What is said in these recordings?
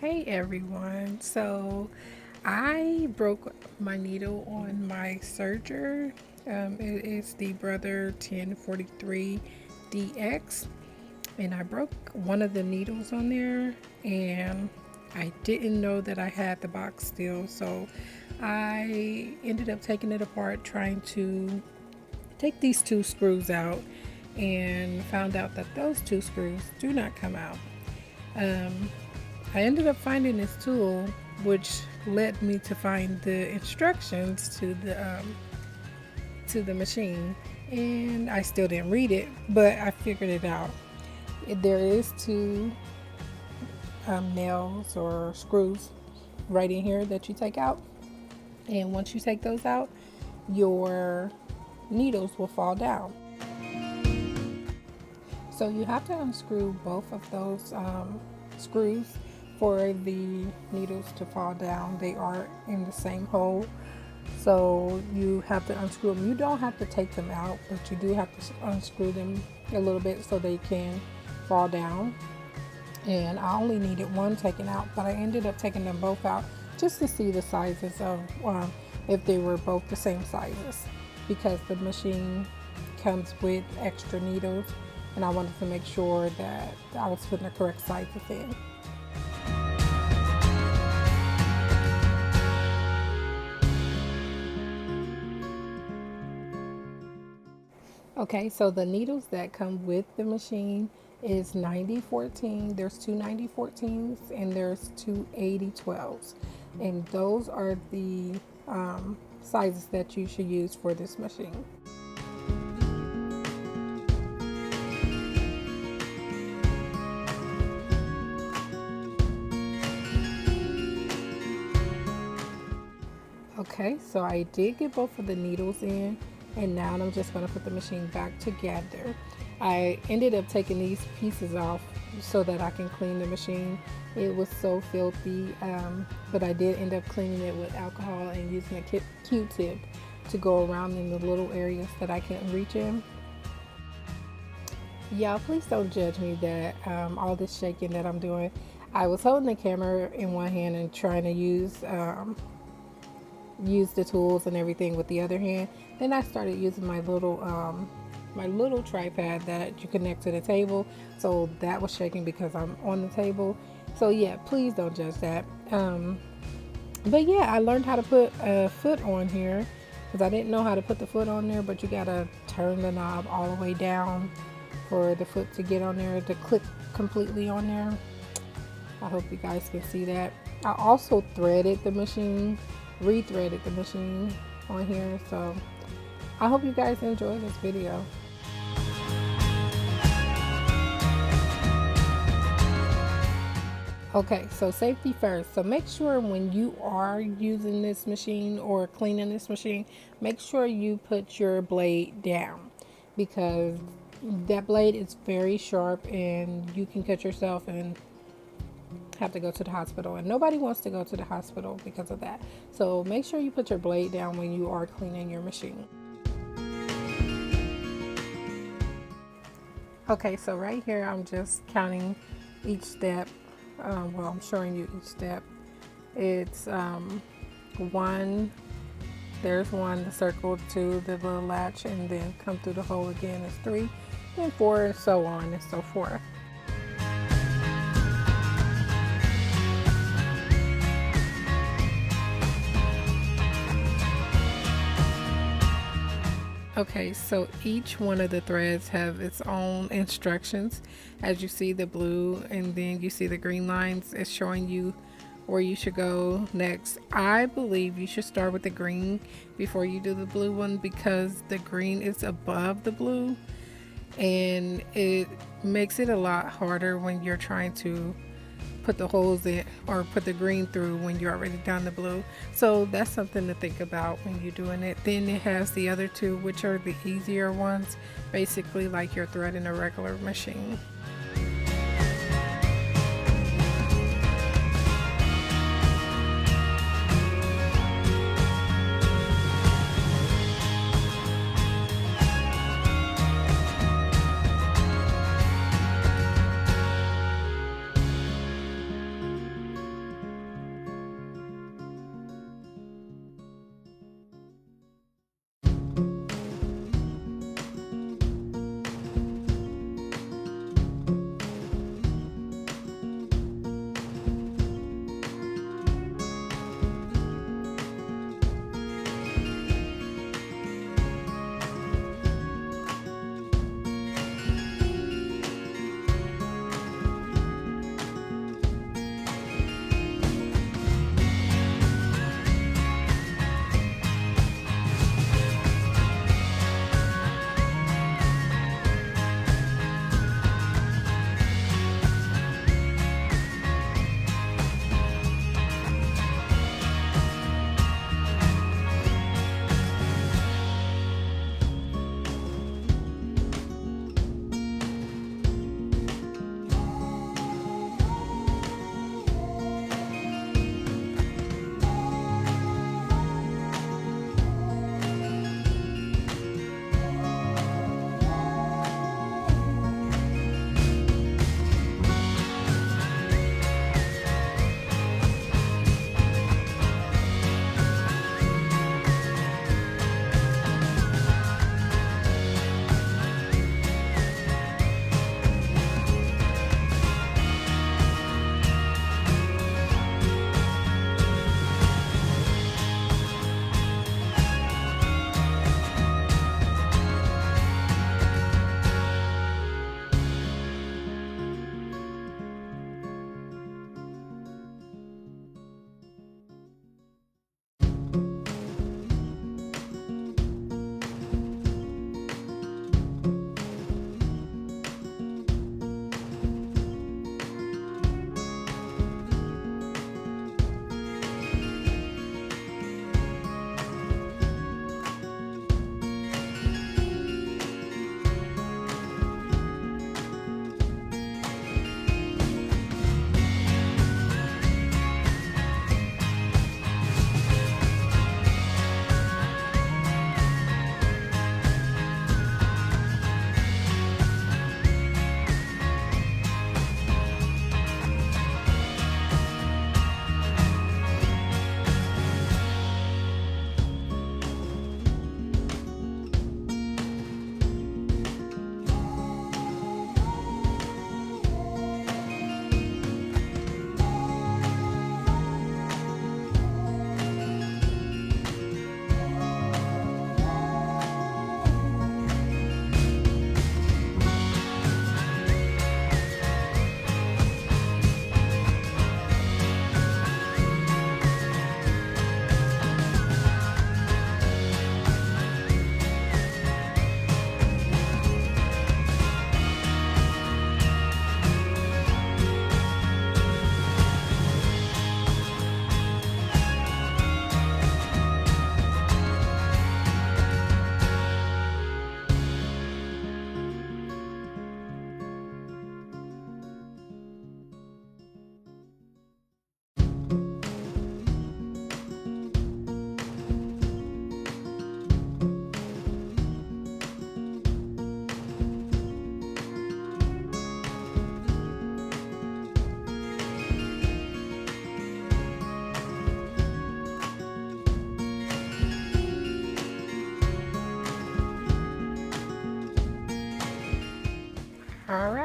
Hey everyone, so I broke my needle on my serger. It is the Brother 1043 DX, and I broke one of the needles on there, and I didn't know that I had the box still, so I ended up taking it apart trying to take these two screws out and found out that those two screws do not come out. Um, I ended up finding this tool, which led me to find the instructions to the machine, and I still didn't read it, but I figured it out. There is two nails or screws right in here that you take out, and once you take those out, your needles will fall down. So you have to unscrew both of those screws for the needles to fall down. They are in the same hole. So you have to unscrew them. You don't have to take them out, but you do have to unscrew them a little bit so they can fall down. And I only needed one taken out, but I ended up taking them both out just to see the sizes of if they were both the same sizes, because the machine comes with extra needles and I wanted to make sure that I was putting the correct sizes in. Okay, so the needles that come with the machine is 9014. There's two 9014s and there's two 8012s. And those are the sizes that you should use for this machine. Okay, so I did get both of the needles in, and now I'm just going to put the machine back together. I ended up taking these pieces off so that I can clean the machine. It was so filthy, but I did end up cleaning it with alcohol and using a Q-tip to go around in the little areas that I couldn't reach in. Y'all, please don't judge me that all this shaking that I'm doing. I was holding the camera in one hand and trying to use the tools and everything with the other hand. Then I started using my little tripod that you connect to the table, so that was shaking because I'm on the table. So yeah, please don't judge that. But yeah, I learned how to put a foot on here because I didn't know how to put the foot on there, but you gotta turn the knob all the way down for the foot to get on there, to click completely on there. I hope you guys can see that. I also threaded the machine, rethreaded the machine on here, so I hope you guys enjoy this video. Okay, so safety first. So make sure when you are using this machine or cleaning this machine, make sure you put your blade down, because that blade is very sharp and you can cut yourself and have to go to the hospital, and nobody wants to go to the hospital because of that. So make sure you put your blade down when you are cleaning your machine. Okay, so right here I'm just counting each step. Well, I'm showing you each step. It's one, there's one, the circle, two, the little latch, and then come through the hole again is three, and four, and so on and so forth. Okay, so each one of the threads have its own instructions. As you see the blue and then you see the green lines, it's showing you where you should go next. I believe you should start with the green before you do the blue one, because the green is above the blue and it makes it a lot harder when you're trying to put the holes in or put the green through when you're already done the blue. So that's something to think about when you're doing it. Then it has the other two, which are the easier ones, basically like you're threading a regular machine.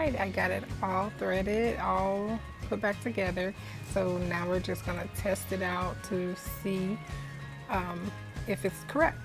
right, I got it all threaded, all put back together. So now we're just gonna test it out to see if it's correct.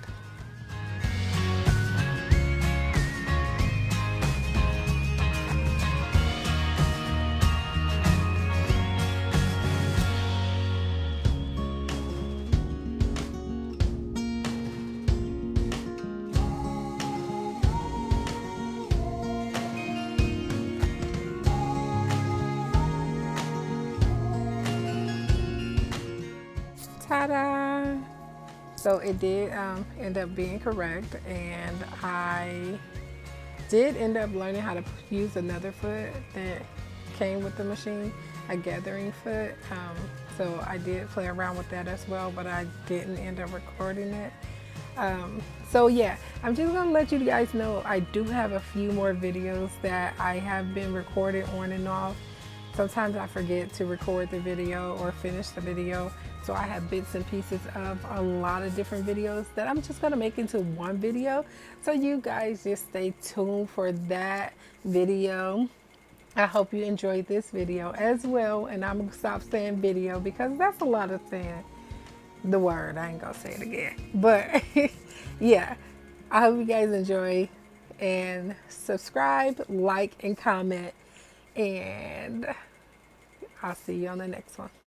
Ta-da! So it did end up being correct, and I did end up learning how to use another foot that came with the machine, a gathering foot. So I did play around with that as well, but I didn't end up recording it. So yeah, I'm just gonna let you guys know I do have a few more videos that I have been recording on and off. Sometimes I forget to record the video or finish the video. So I have bits and pieces of a lot of different videos that I'm just gonna make into one video. So you guys just stay tuned for that video. I hope you enjoyed this video as well. And I'm gonna stop saying video because that's a lot of saying the word. I ain't gonna say it again. But yeah, I hope you guys enjoy, and subscribe, like, and comment. And I'll see you on the next one.